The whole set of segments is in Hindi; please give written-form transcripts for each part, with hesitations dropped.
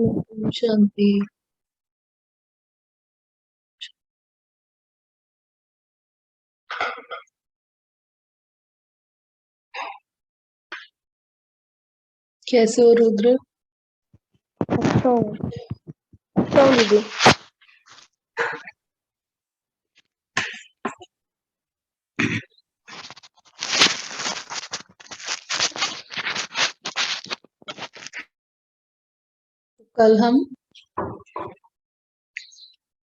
ओम शांति। कैसे हो रुद्र? अच्छा हूँ। अच्छा हूँ दीदी। कल हम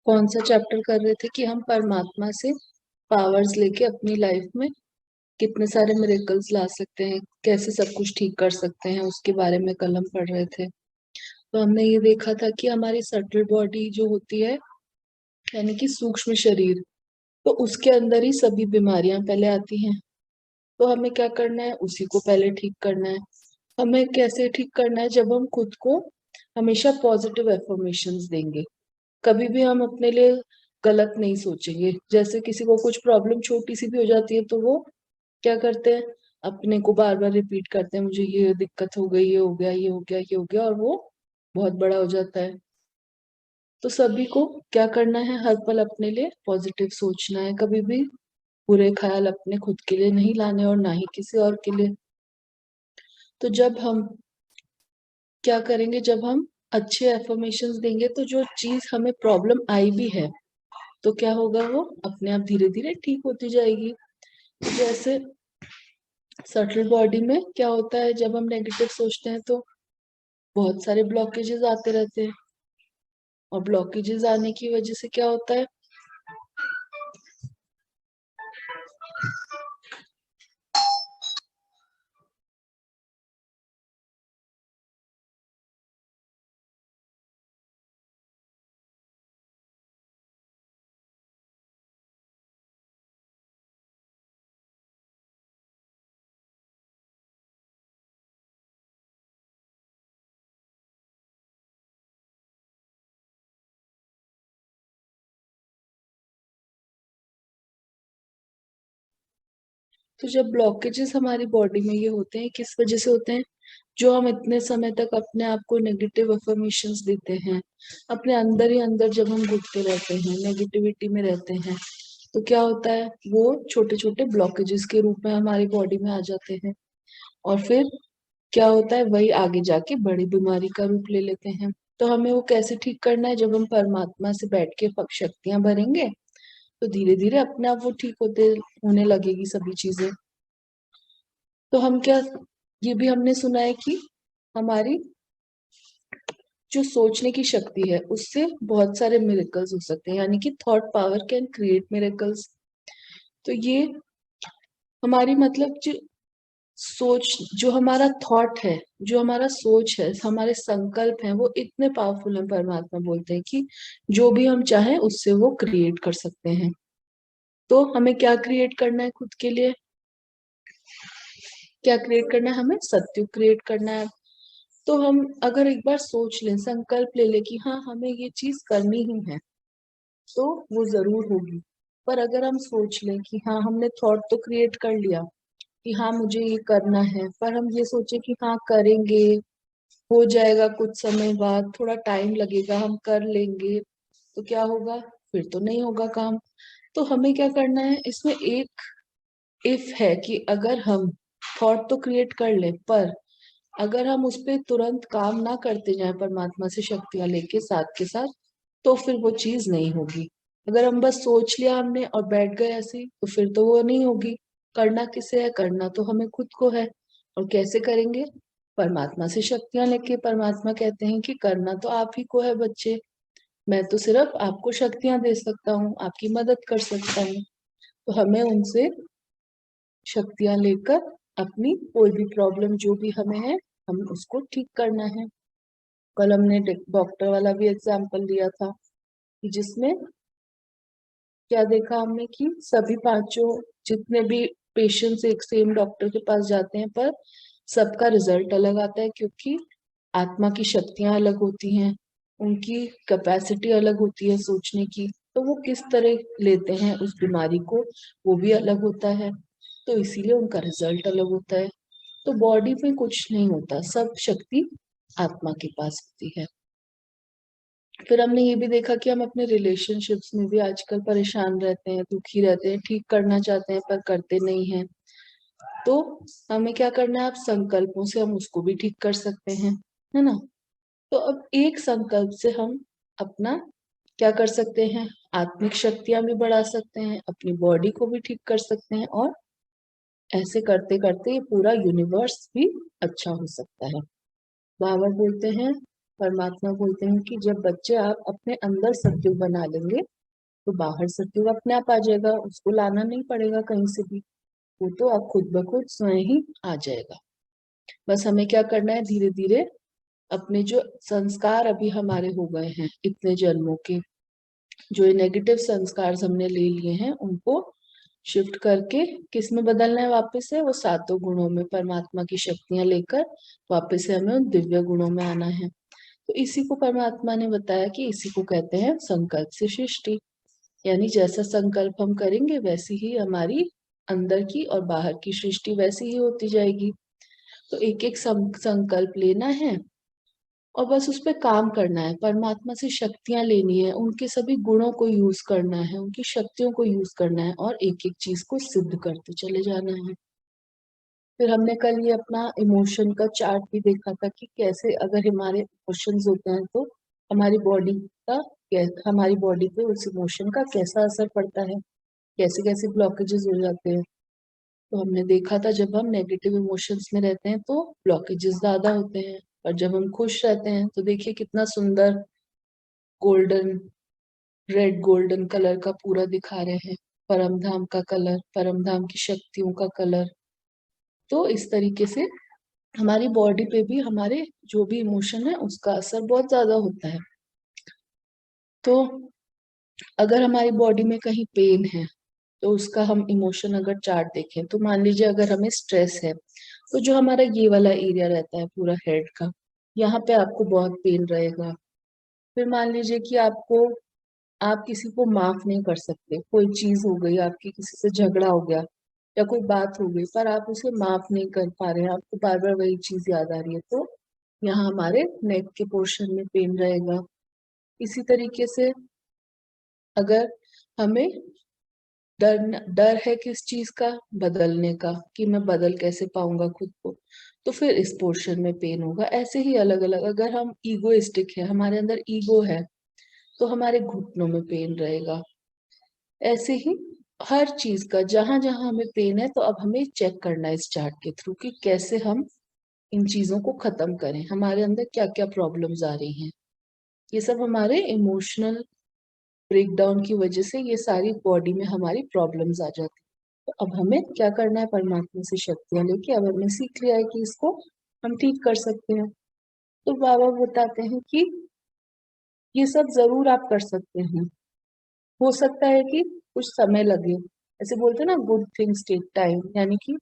कौन सा चैप्टर कर रहे थे कि हम परमात्मा से पावर्स लेके अपनी लाइफ में कितने सारे मिरेकल्स ला सकते हैं, कैसे सब कुछ ठीक कर सकते हैं, उसके बारे में कल हम पढ़ रहे थे। तो हमने ये देखा था कि हमारी सटल बॉडी जो होती है, यानी कि सूक्ष्म शरीर, तो उसके अंदर ही सभी बीमारियां पहले आती हैं। तो हमें क्या करना है, उसी को पहले ठीक करना है। हमें कैसे ठीक करना है? जब हम खुद को हमेशा पॉजिटिव एफर्मेशंस देंगे, कभी भी हम अपने लिए गलत नहीं सोचेंगे। जैसे किसी को कुछ प्रॉब्लम छोटी सी भी हो जाती है तो वो क्या करते हैं, अपने को बार बार रिपीट करते हैं, मुझे ये दिक्कत हो गई, ये हो गया, ये हो गया, ये हो गया, और वो बहुत बड़ा हो जाता है। तो सभी को क्या करना है, हर पल अपने लिए पॉजिटिव सोचना है, कभी भी बुरे ख्याल अपने खुद के लिए नहीं लाने और ना ही किसी और के लिए। तो जब हम क्या करेंगे, जब हम अच्छे एफर्मेशंस देंगे तो जो चीज हमें प्रॉब्लम आई भी है तो क्या होगा, वो अपने आप धीरे धीरे ठीक होती जाएगी। जैसे सटल बॉडी में क्या होता है, जब हम नेगेटिव सोचते हैं तो बहुत सारे ब्लॉकेजेस आते रहते हैं, और ब्लॉकेजेस आने की वजह से क्या होता है, तो जब ब्लॉकेजेस हमारी बॉडी में ये होते हैं, किस वजह से होते हैं, जो हम इतने समय तक अपने आप को नेगेटिव अफर्मेशंस देते हैं, अपने अंदर ही अंदर जब हम घुटते रहते हैं, नेगेटिविटी में रहते हैं, तो क्या होता है, वो छोटे छोटे ब्लॉकेजेस के रूप में हमारी बॉडी में आ जाते हैं। और फिर क्या होता है, वही आगे जाके बड़ी बीमारी का रूप ले लेते हैं। तो हमें वो कैसे ठीक करना है, जब हम परमात्मा से बैठ के शक्तियां भरेंगे तो धीरे धीरे अपने आप वो ठीक होने लगेगी सभी चीजें। तो हम क्या, ये भी हमने सुना है कि हमारी जो सोचने की शक्ति है उससे बहुत सारे मिरेकल्स हो सकते हैं, यानी कि thought power can create miracles. तो ये हमारी मतलब जो सोच, जो हमारा थॉट है, जो हमारा सोच है, हमारे संकल्प हैं, वो इतने पावरफुल हैं। परमात्मा बोलते हैं कि जो भी हम चाहें उससे वो क्रिएट कर सकते हैं। तो हमें क्या क्रिएट करना है खुद के लिए, क्या क्रिएट करना है, हमें सत्य क्रिएट करना है। तो हम अगर एक बार सोच लें, संकल्प ले लें कि हाँ हमें ये चीज करनी ही है, तो वो जरूर होगी। पर अगर हम सोच लें कि हाँ, हमने थॉट तो क्रिएट कर लिया कि हाँ मुझे ये करना है, पर हम ये सोचे कि हाँ करेंगे, हो जाएगा, कुछ समय बाद, थोड़ा टाइम लगेगा, हम कर लेंगे, तो क्या होगा, फिर तो नहीं होगा काम। तो हमें क्या करना है, इसमें एक इफ है कि अगर हम थॉट तो क्रिएट कर लें, पर अगर हम उस पर तुरंत काम ना करते जाएं परमात्मा से शक्तियां लेके साथ के साथ, तो फिर वो चीज नहीं होगी। अगर हम बस सोच लिया हमने और बैठ गए ऐसे ही, तो फिर तो वो नहीं होगी। करना किसे है, करना तो हमें खुद को है। और कैसे करेंगे, परमात्मा से शक्तियां लेके। परमात्मा कहते हैं कि करना तो आप ही को है बच्चे, मैं तो सिर्फ आपको शक्तियां दे सकता हूँ, आपकी मदद कर सकता हूँ। तो हमें उनसे शक्तियां लेकर अपनी कोई भी प्रॉब्लम जो भी हमें है, हम उसको ठीक करना है। कल हमने डॉक्टर वाला भी एग्जाम्पल लिया था कि जिसमें क्या देखा हमने कि सभी पांचों जितने भी पेशेंट्स एक सेम डॉक्टर के पास जाते हैं, पर सबका रिजल्ट अलग आता है, क्योंकि आत्मा की शक्तियां अलग होती हैं, उनकी कैपेसिटी अलग होती है सोचने की, तो वो किस तरह लेते हैं उस बीमारी को, वो भी अलग होता है। तो इसीलिए उनका रिजल्ट अलग होता है। तो बॉडी में कुछ नहीं होता, सब शक्ति आत्मा के पास होती है। फिर हमने ये भी देखा कि हम अपने रिलेशनशिप्स में भी आजकल परेशान रहते हैं, दुखी रहते हैं, ठीक करना चाहते हैं पर करते नहीं हैं। तो हमें क्या करना है, अब संकल्पों से हम उसको भी ठीक कर सकते हैं, है ना। तो अब एक संकल्प से हम अपना क्या कर सकते हैं, आत्मिक शक्तियां भी बढ़ा सकते हैं, अपनी बॉडी को भी ठीक कर सकते हैं, और ऐसे करते करते ये पूरा यूनिवर्स भी अच्छा हो सकता है। बाबा बोलते हैं, परमात्मा बोलते हैं कि जब बच्चे आप अपने अंदर सत्युग बना लेंगे तो बाहर सत्युग अपने आप आ जाएगा, उसको लाना नहीं पड़ेगा कहीं से भी, वो तो आप खुद ब खुद स्वयं ही आ जाएगा। बस हमें क्या करना है, धीरे धीरे अपने जो संस्कार अभी हमारे हो गए हैं इतने जन्मों के, जो ये नेगेटिव संस्कार हमने ले लिए हैं, उनको शिफ्ट करके किस में बदलना है, वापस से वो सातों गुणों में परमात्मा की शक्तियां लेकर वापस से हमें उन दिव्य गुणों में आना है। तो इसी को परमात्मा ने बताया कि इसी को कहते हैं संकल्प से सृष्टि। यानी जैसा संकल्प हम करेंगे वैसी ही हमारी अंदर की और बाहर की सृष्टि वैसी ही होती जाएगी। तो एक एक संकल्प लेना है और बस उस पर काम करना है, परमात्मा से शक्तियां लेनी है, उनके सभी गुणों को यूज करना है, उनकी शक्तियों को यूज करना है और एक एक चीज को सिद्ध करते चले जाना है। फिर हमने कल ये अपना इमोशन का चार्ट भी देखा था कि कैसे अगर हमारे इमोशंस होते हैं तो हमारी बॉडी का हमारी बॉडी पे उस इमोशन का कैसा असर पड़ता है, कैसे कैसे ब्लॉकेजेस हो जाते हैं। तो हमने देखा था जब हम नेगेटिव इमोशंस में रहते हैं तो ब्लॉकेजेस ज्यादा होते हैं, और जब हम खुश रहते हैं तो देखिए कितना सुंदर गोल्डन, रेड गोल्डन कलर का पूरा दिखा रहे हैं, परम धाम का कलर, परम धाम की शक्तियों का कलर। तो इस तरीके से हमारी बॉडी पे भी हमारे जो भी इमोशन है उसका असर बहुत ज्यादा होता है। तो अगर हमारी बॉडी में कहीं पेन है तो उसका हम इमोशन अगर चार्ट देखें तो मान लीजिए अगर हमें स्ट्रेस है तो जो हमारा ये वाला एरिया रहता है पूरा हेड का, यहाँ पे आपको बहुत पेन रहेगा। फिर मान लीजिए कि आप किसी को माफ नहीं कर सकते, कोई चीज हो गई आपकी, किसी से झगड़ा हो गया या कोई बात हो गई पर आप उसे माफ नहीं कर पा रहे हैं, आपको बार बार वही चीज याद आ रही है, तो यहाँ हमारे नेक के पोर्शन में पेन रहेगा। इसी तरीके से अगर हमें डर है किस चीज का, बदलने का, कि मैं बदल कैसे पाऊंगा खुद को, तो फिर इस पोर्शन में पेन होगा। ऐसे ही अलग अलग, अगर हम ईगोइस्टिक है, हमारे अंदर ईगो है, तो हमारे घुटनों में पेन रहेगा। ऐसे ही हर चीज का जहां जहां हमें पेन है, तो अब हमें चेक करना है इस चार्ट के थ्रू कि कैसे हम इन चीजों को खत्म करें, हमारे अंदर क्या क्या प्रॉब्लम्स आ रही हैं। ये सब हमारे इमोशनल ब्रेकडाउन की वजह से ये सारी बॉडी में हमारी प्रॉब्लम्स आ जाती हैं। तो अब हमें क्या करना है, परमात्मा से शक्तियां लेके अब हमने सीख लिया है कि इसको हम ठीक कर सकते हैं। तो बाबा बताते हैं कि ये सब जरूर आप कर सकते हैं, हो सकता है कि कुछ समय लगे, ऐसे बोलते हैं ना, गुड थिंग्स टेक टाइम, यानी कि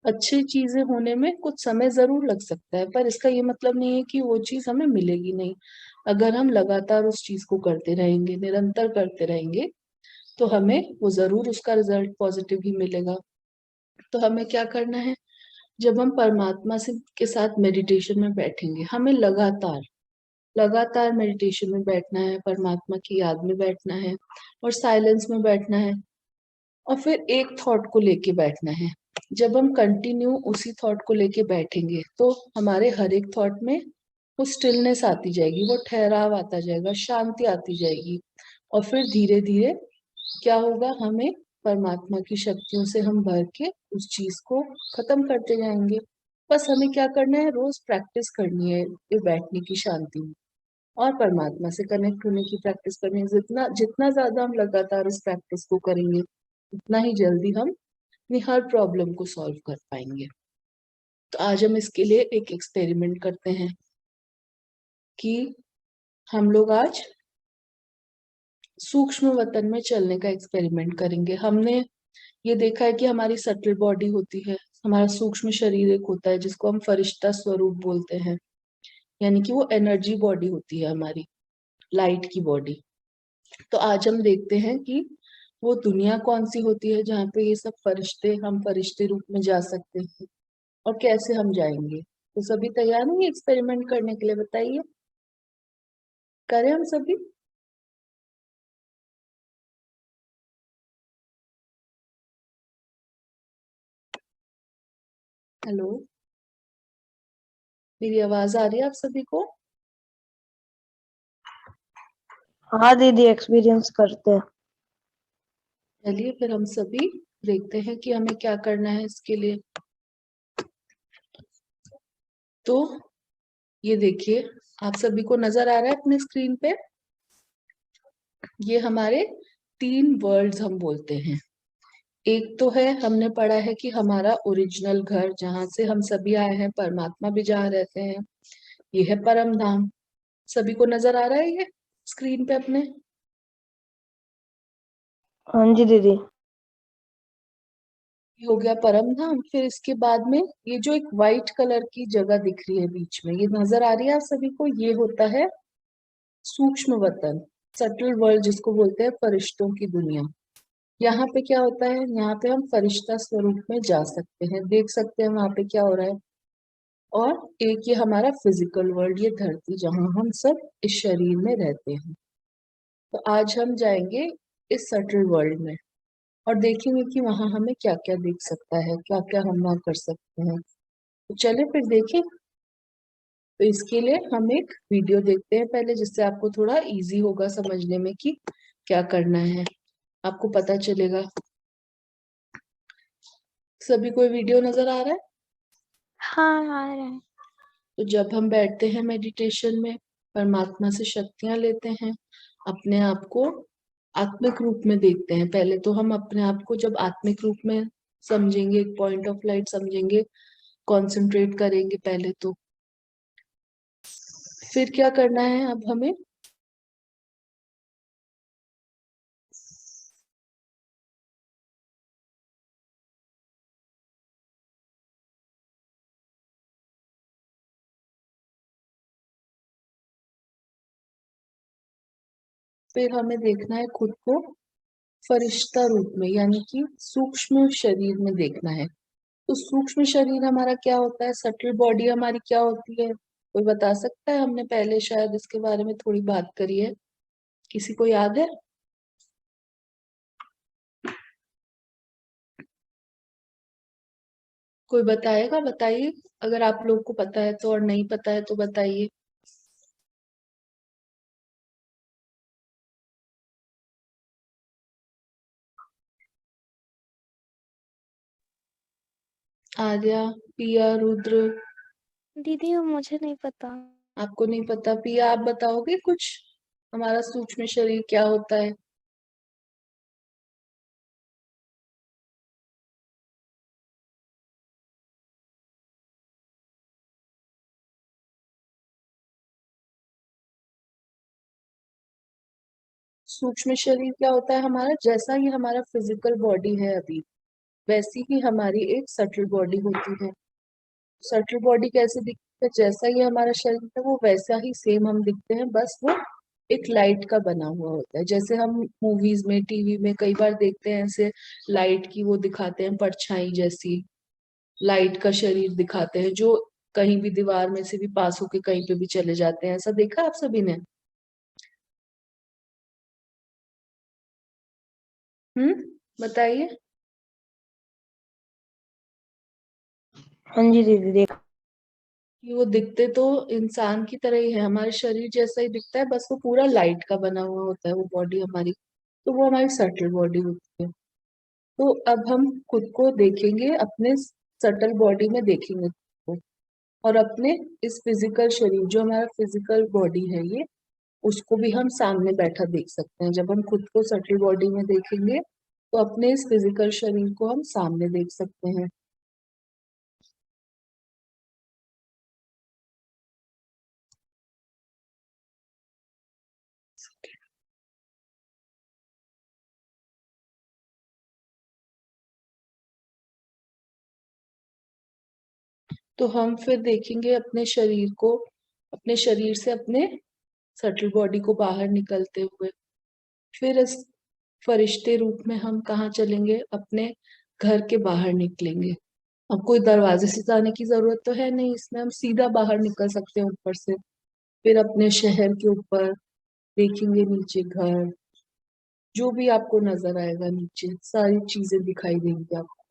अच्छी चीजें होने में कुछ समय जरूर लग सकता है, पर इसका ये मतलब नहीं है कि वो चीज हमें मिलेगी नहीं। अगर हम लगातार उस चीज को करते रहेंगे, निरंतर करते रहेंगे, तो हमें वो जरूर उसका रिजल्ट पॉजिटिव ही मिलेगा। तो हमें क्या करना है, जब हम परमात्मा से के साथ मेडिटेशन में बैठेंगे, हमें लगातार लगातार मेडिटेशन में बैठना है, परमात्मा की याद में बैठना है और साइलेंस में बैठना है, और फिर एक थॉट को लेके बैठना है। जब हम कंटिन्यू उसी थॉट को लेके बैठेंगे तो हमारे हर एक थॉट में वो स्टिलनेस आती जाएगी, वो ठहराव आता जाएगा, शांति आती जाएगी, और फिर धीरे धीरे क्या होगा, हमें परमात्मा की शक्तियों से हम भर के उस चीज को खत्म करते जाएंगे। बस हमें क्या करना है, रोज प्रैक्टिस करनी है ये बैठने की शांति में और परमात्मा से कनेक्ट होने की प्रैक्टिस करनी है। जितना जितना ज्यादा हम लगातार उस प्रैक्टिस को करेंगे उतना ही जल्दी हम अपनी हर प्रॉब्लम को सॉल्व कर पाएंगे। तो आज हम इसके लिए एक एक्सपेरिमेंट करते हैं कि हम लोग आज सूक्ष्म वतन में चलने का एक्सपेरिमेंट करेंगे। हमने ये देखा है कि हमारी सटल बॉडी होती है, हमारा सूक्ष्म शरीर एक होता है जिसको हम फरिश्ता स्वरूप बोलते हैं, यानी कि वो एनर्जी बॉडी होती है हमारी, लाइट की बॉडी। तो आज हम देखते हैं कि वो दुनिया कौन सी होती है जहाँ पे ये सब फरिश्ते, हम फरिश्ते रूप में जा सकते हैं, और कैसे हम जाएंगे। तो सभी तैयार हैं एक्सपेरिमेंट करने के लिए, बताइए। करें हम सभी? हेलो, मेरी आवाज आ रही है आप सभी को? हाँ दीदी, एक्सपीरियंस करते हैं। चलिए फिर हम सभी देखते हैं कि हमें क्या करना है इसके लिए। तो ये देखिए, आप सभी को नजर आ रहा है अपने स्क्रीन पे? ये हमारे 3 वर्ल्ड्स हम बोलते हैं। एक तो है, हमने पढ़ा है कि हमारा ओरिजिनल घर जहां से हम सभी आए हैं, परमात्मा भी जहाँ रहते हैं, ये है परम धाम। सभी को नजर आ रहा है ये स्क्रीन पे अपने? हाँ जी दीदी। ये हो गया परम धाम। फिर इसके बाद में ये जो एक व्हाइट कलर की जगह दिख रही है बीच में, ये नजर आ रही है आप सभी को? ये होता है सूक्ष्म वतन, सटल वर्ल्ड जिसको बोलते हैं, फरिश्तों की दुनिया। यहाँ पे क्या होता है, यहाँ पे हम फरिश्ता स्वरूप में जा सकते हैं, देख सकते हैं वहां पे क्या हो रहा है। और एक ये हमारा फिजिकल वर्ल्ड, ये धरती जहाँ हम सब इस शरीर में रहते हैं। तो आज हम जाएंगे इस सटल वर्ल्ड में और देखेंगे कि वहां हमें क्या क्या दिख सकता है, क्या क्या हम वहां कर सकते हैं। तो चले फिर देखें। तो इसके लिए हम एक वीडियो देखते हैं पहले, जिससे आपको थोड़ा इजी होगा समझने में कि क्या करना है, आपको पता चलेगा। सभी को वीडियो नजर आ रहा है? हाँ आ रहे हैं। तो जब हम बैठते हैं मेडिटेशन में, परमात्मा से शक्तियां लेते हैं, अपने आप को आत्मिक रूप में देखते हैं। पहले तो हम अपने आप को जब आत्मिक रूप में समझेंगे, एक पॉइंट ऑफ लाइट समझेंगे, कंसंट्रेट करेंगे पहले तो। फिर क्या करना है अब हमें? फिर हमें देखना है खुद को फरिश्ता रूप में, यानी कि सूक्ष्म शरीर में देखना है। तो सूक्ष्म शरीर हमारा क्या होता है, सटल बॉडी हमारी क्या होती है, कोई बता सकता है? हमने पहले शायद इसके बारे में थोड़ी बात करी है, किसी को याद है? कोई बताएगा? बताइए, अगर आप लोग को पता है तो, और नहीं पता है तो बताइए। आर्या, पिया, रुद्र? दीदी वो मुझे नहीं पता। आपको नहीं पता? पिया, आप बताओगे कुछ, हमारा सूक्ष्म शरीर क्या होता है? सूक्ष्म शरीर क्या होता है हमारा, जैसा ही हमारा फिजिकल बॉडी है अभी, वैसी ही हमारी एक सटल बॉडी होती है। सटल बॉडी कैसे दिखती है, जैसा ही हमारा शरीर है वो वैसा ही सेम हम दिखते हैं, बस वो एक लाइट का बना हुआ होता है। जैसे हम मूवीज में, टीवी में कई बार देखते हैं, ऐसे लाइट की वो दिखाते हैं, परछाई जैसी लाइट का शरीर दिखाते हैं, जो कहीं भी दीवार में से भी पास होके कहीं पे भी चले जाते हैं। ऐसा देखा आप सभी ने? बताइए। हाँ जी दीदी देख। कि वो दिखते तो इंसान की तरह ही है, हमारे शरीर जैसा ही दिखता है, बस वो पूरा लाइट का बना हुआ होता है वो बॉडी हमारी। तो वो हमारी सटल बॉडी होती है। तो अब हम खुद को देखेंगे, अपने सटल बॉडी में देखेंगे खुद को, और अपने इस फिजिकल शरीर, जो हमारा फिजिकल बॉडी है ये, उसको भी हम सामने बैठा देख सकते हैं। जब हम खुद को सटल बॉडी में देखेंगे तो अपने इस फिजिकल शरीर को हम सामने देख सकते हैं। तो हम फिर देखेंगे अपने शरीर को, अपने शरीर से अपने सटल बॉडी को बाहर निकलते हुए। फिर इस फरिश्ते रूप में हम कहाँ चलेंगे, अपने घर के बाहर निकलेंगे। अब कोई दरवाजे से जाने की जरूरत तो है नहीं, इसमें हम सीधा बाहर निकल सकते हैं ऊपर से। फिर अपने शहर के ऊपर, देखेंगे नीचे घर, जो भी आपको नजर आएगा नीचे सारी चीजें दिखाई देंगी आपको।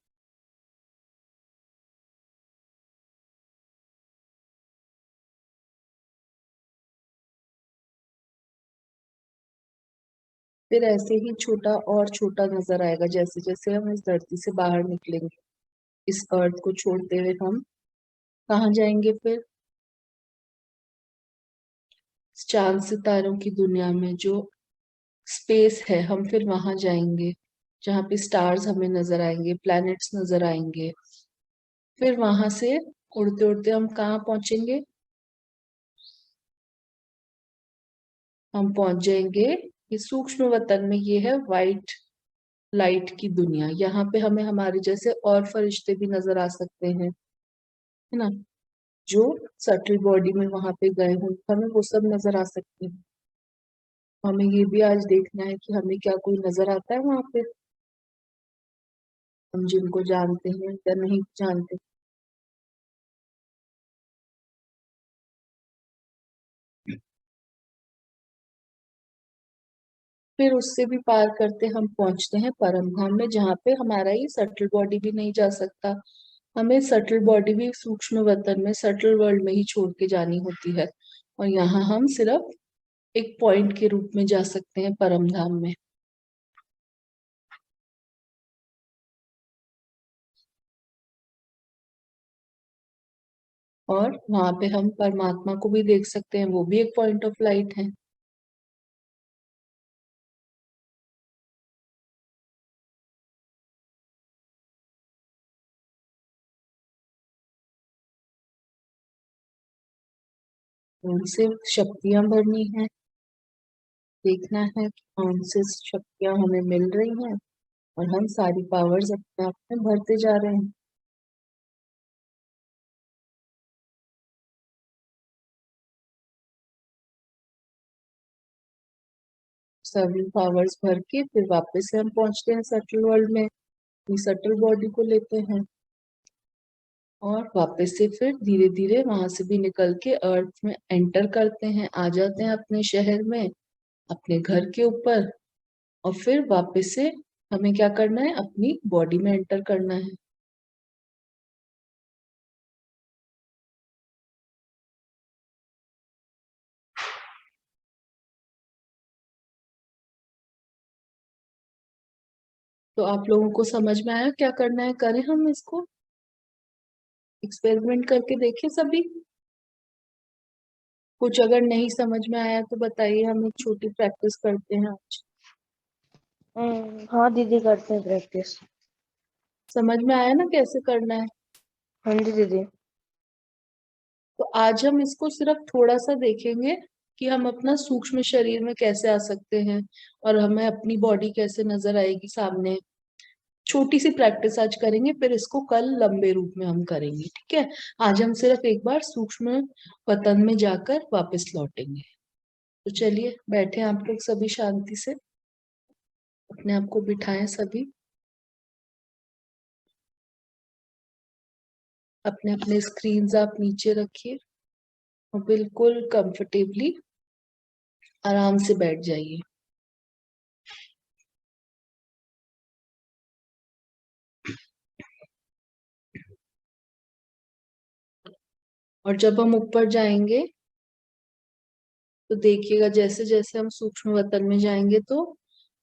फिर ऐसे ही छोटा और छोटा नजर आएगा जैसे जैसे हम इस धरती से बाहर निकलेंगे। इस अर्थ को छोड़ते हुए हम कहाँ जाएंगे फिर? चांद सितारों की दुनिया में जो स्पेस है, हम फिर वहां जाएंगे जहाँ पे स्टार्स हमें नजर आएंगे, प्लैनेट्स नजर आएंगे। फिर वहां से उड़ते उड़ते हम कहाँ पहुंचेंगे? हम पहुंच जाएंगे ये सूक्ष्म वतन में, ये है वाइट लाइट की दुनिया। यहाँ पे हमें हमारे जैसे और फरिश्ते भी नजर आ सकते हैं, है ना, जो सटल बॉडी में वहां पे गए हों, हमें वो सब नजर आ सकते हैं। हमें ये भी आज देखना है कि हमें क्या कोई नजर आता है वहां पे, हम जिनको जानते हैं या नहीं जानते। फिर उससे भी पार करते हम पहुंचते हैं परम धाम में, जहाँ पे हमारा ये सटल बॉडी भी नहीं जा सकता। हमें सटल बॉडी भी सूक्ष्म वतन में, सटल वर्ल्ड में ही छोड़ के जानी होती है, और यहाँ हम सिर्फ एक पॉइंट के रूप में जा सकते हैं परम धाम में। और वहां पे हम परमात्मा को भी देख सकते हैं, वो भी एक पॉइंट ऑफ लाइट है। उनसे शक्तियां भरनी है, देखना है कि कौन से शक्तियां हमें मिल रही हैं, और हम सारी पावर्स अपने आप में भरते जा रहे हैं। सभी पावर्स भर के फिर वापस से हम पहुंचते हैं सटल वर्ल्ड में, अपनी सटल बॉडी को लेते हैं, और वापस से फिर धीरे धीरे वहां से भी निकल के अर्थ में एंटर करते हैं, आ जाते हैं अपने शहर में, अपने घर के ऊपर। और फिर वापस से हमें क्या करना है? अपनी बॉडी में एंटर करना है। तो आप लोगों को समझ में आया क्या करना है? करें हम इसको एक्सपेरिमेंट करके देखें सभी। कुछ अगर नहीं समझ में आया तो बताइए, हम एक छोटी प्रैक्टिस करते हैं आज। हाँ दीदी, करते हैं प्रैक्टिस। समझ में आया ना कैसे करना है? हाँ जी दीदी। तो आज हम इसको सिर्फ थोड़ा सा देखेंगे कि हम अपना सूक्ष्म शरीर में कैसे आ सकते हैं, और हमें अपनी बॉडी कैसे नजर आएगी सामने। छोटी सी प्रैक्टिस आज करेंगे, फिर इसको कल लंबे रूप में हम करेंगे, ठीक है? आज हम सिर्फ एक बार सूक्ष्म वतन में जाकर वापस लौटेंगे। तो चलिए बैठे आप लोग सभी शांति से, अपने आप को बिठाएं सभी, अपने अपने स्क्रीन आप नीचे रखिए, और बिल्कुल कंफर्टेबली आराम से बैठ जाइए। और जब हम ऊपर जाएंगे तो देखिएगा, जैसे जैसे हम सूक्ष्म वतन में जाएंगे तो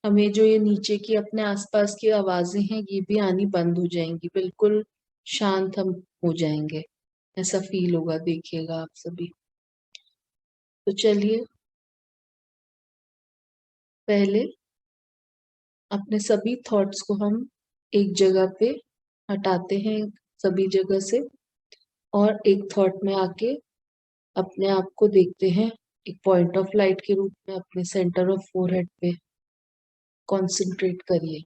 हमें जो ये नीचे की अपने आसपास की आवाजें हैं ये भी आनी बंद हो जाएंगी, बिल्कुल शांत हम हो जाएंगे, ऐसा फील होगा, देखिएगा आप सभी। तो चलिए पहले अपने सभी थॉट्स को हम एक जगह पे हटाते हैं, सभी जगह से, और एक थॉट में आके अपने आप को देखते हैं एक पॉइंट ऑफ लाइट के रूप में, अपने सेंटर ऑफ फोरहेड पे कंसंट्रेट करिए।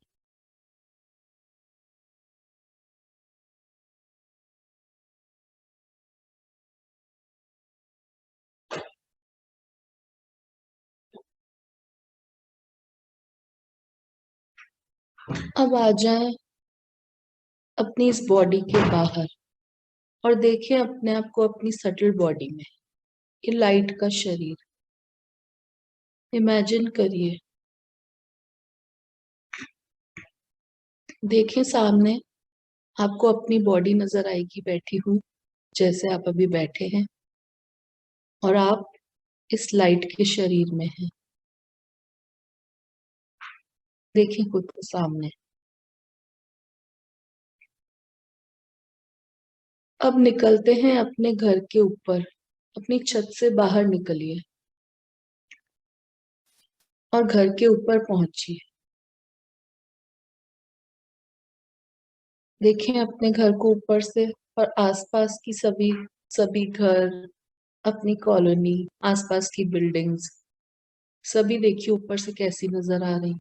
अब आ जाएं अपनी इस बॉडी के बाहर, और देखें अपने आप को अपनी सटल बॉडी में, ये लाइट का शरीर, इमेजिन करिए, देखें सामने आपको अपनी बॉडी नजर आएगी बैठी हुई, जैसे आप अभी बैठे हैं, और आप इस लाइट के शरीर में हैं। देखें खुद को सामने। अब निकलते हैं अपने घर के ऊपर, अपनी छत से बाहर निकलिए और घर के ऊपर पहुंचिए। देखें अपने घर को ऊपर से, और आसपास की सभी सभी घर, अपनी कॉलोनी, आसपास की बिल्डिंग्स, सभी देखिए ऊपर से कैसी नजर आ रही।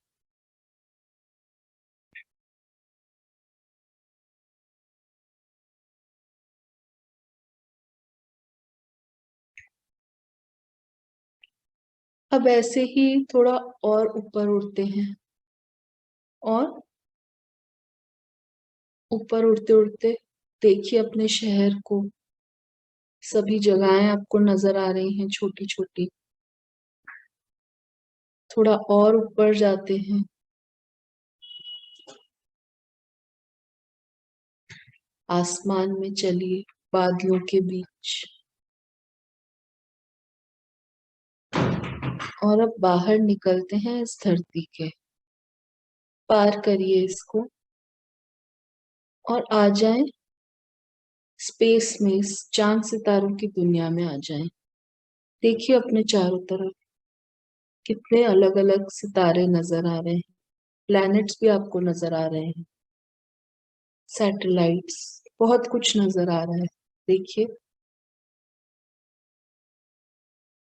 अब ऐसे ही थोड़ा और ऊपर उड़ते हैं, और ऊपर उड़ते उड़ते देखिए अपने शहर को, सभी जगहें आपको नजर आ रही हैं छोटी छोटी। थोड़ा और ऊपर जाते हैं, आसमान में चलिए, बादलों के बीच, और अब बाहर निकलते हैं इस धरती के, पार करिए इसको और आ जाएं स्पेस में, इस चांद सितारों की दुनिया में आ जाएं। देखिए अपने चारों तरफ कितने अलग अलग सितारे नजर आ रहे हैं, प्लैनेट्स भी आपको नजर आ रहे हैं, सैटेलाइट्स, बहुत कुछ नजर आ रहा है। देखिए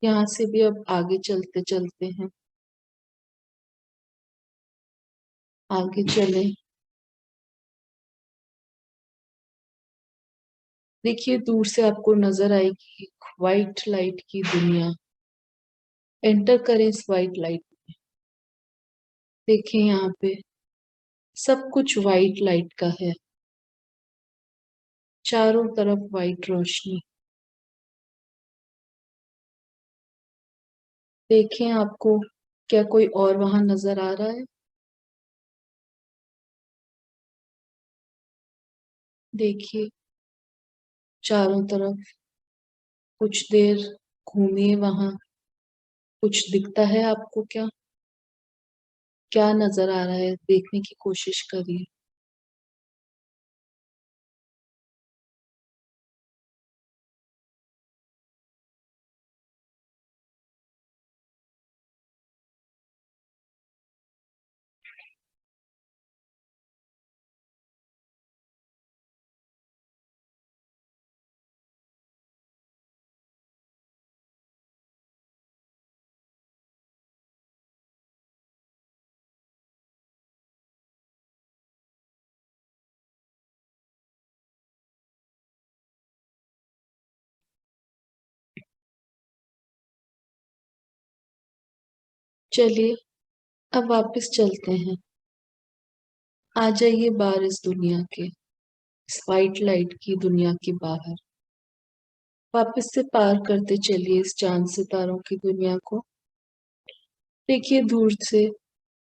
यहाँ से भी अब आगे चलते चलते हैं, आगे चले। देखिए दूर से आपको नजर आएगी एक व्हाइट लाइट की दुनिया। एंटर करें इस व्हाइट लाइट। देखें यहाँ पे सब कुछ व्हाइट लाइट का है, चारों तरफ व्हाइट रोशनी। देखें आपको क्या कोई और वहां नजर आ रहा है? देखिए चारों तरफ, कुछ देर घूमिए वहां, कुछ दिखता है आपको क्या? क्या नजर आ रहा है देखने की कोशिश करिए। चलिए अब वापस चलते हैं, आ जाइए बाहर इस दुनिया के, इस वाइट लाइट की दुनिया के बाहर। वापस से पार करते चलिए इस चांद सितारों की दुनिया को। देखिए दूर से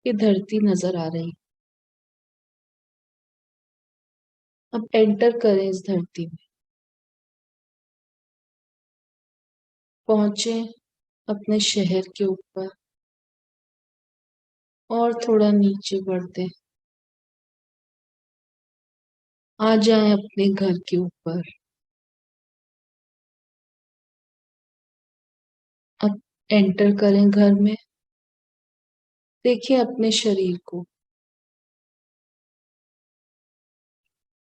ये धरती नजर आ रही। अब एंटर करें इस धरती में, पहुंचे अपने शहर के ऊपर, और थोड़ा नीचे बढ़ते आ जाएं अपने घर के ऊपर। अब एंटर करें घर में, देखिए अपने शरीर को,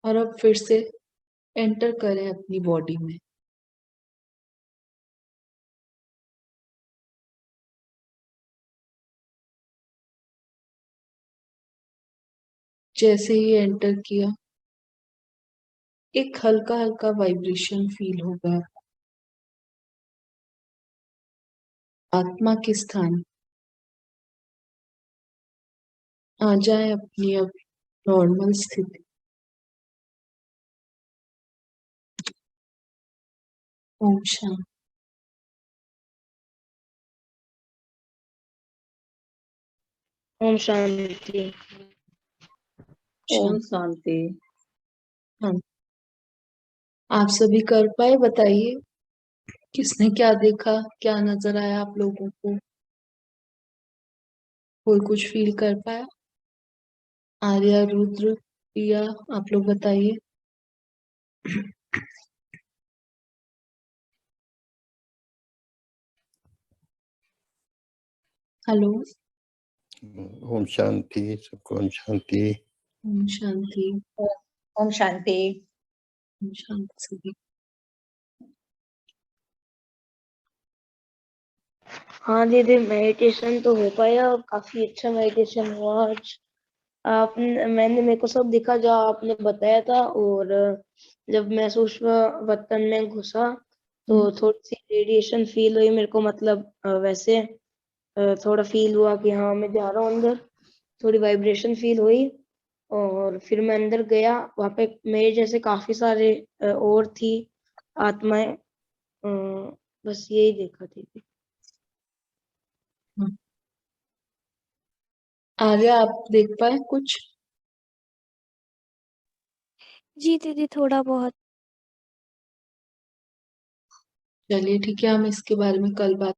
और अब फिर से एंटर करें अपनी बॉडी में। जैसे ही एंटर किया, एक हल्का हल्का वाइब्रेशन फील होगा आत्मा के स्थान। आ जाए अपनी अब नॉर्मल स्थिति। ओम शांति। ओम शांति। ओम शांति। हाँ, आप सभी कर पाए? बताइए किसने क्या देखा, क्या नजर आया आप लोगों को? कोई कुछ फील कर पाया? आर्या, रुद्र, प्रिया, आप लोग बताइए। हेलो। ओम शांति, सबको ओम शांति। ओम शांति। ओम शांति। ओम शांति सभी। हाँ दीदी, मेडिटेशन तो हो पाया और काफी अच्छा मेडिटेशन हुआ आज। मेरे को सब दिखा जो आपने बताया था। और जब मैं सूक्ष्म वतन में घुसा तो थोड़ी सी रेडिएशन फील हुई मेरे को। मतलब वैसे थोड़ा फील हुआ कि हाँ मैं जा रहा हूँ अंदर। थोड़ी वाइब्रेशन फील हुई और फिर मैं अंदर गया। वहां पे मेरे जैसे काफी सारे और थी आत्माएं। बस यही देखा दीदी। आर्या, आप देख पाए कुछ? जी दीदी, थोड़ा बहुत। चलिए ठीक है, हम इसके बारे में कल बात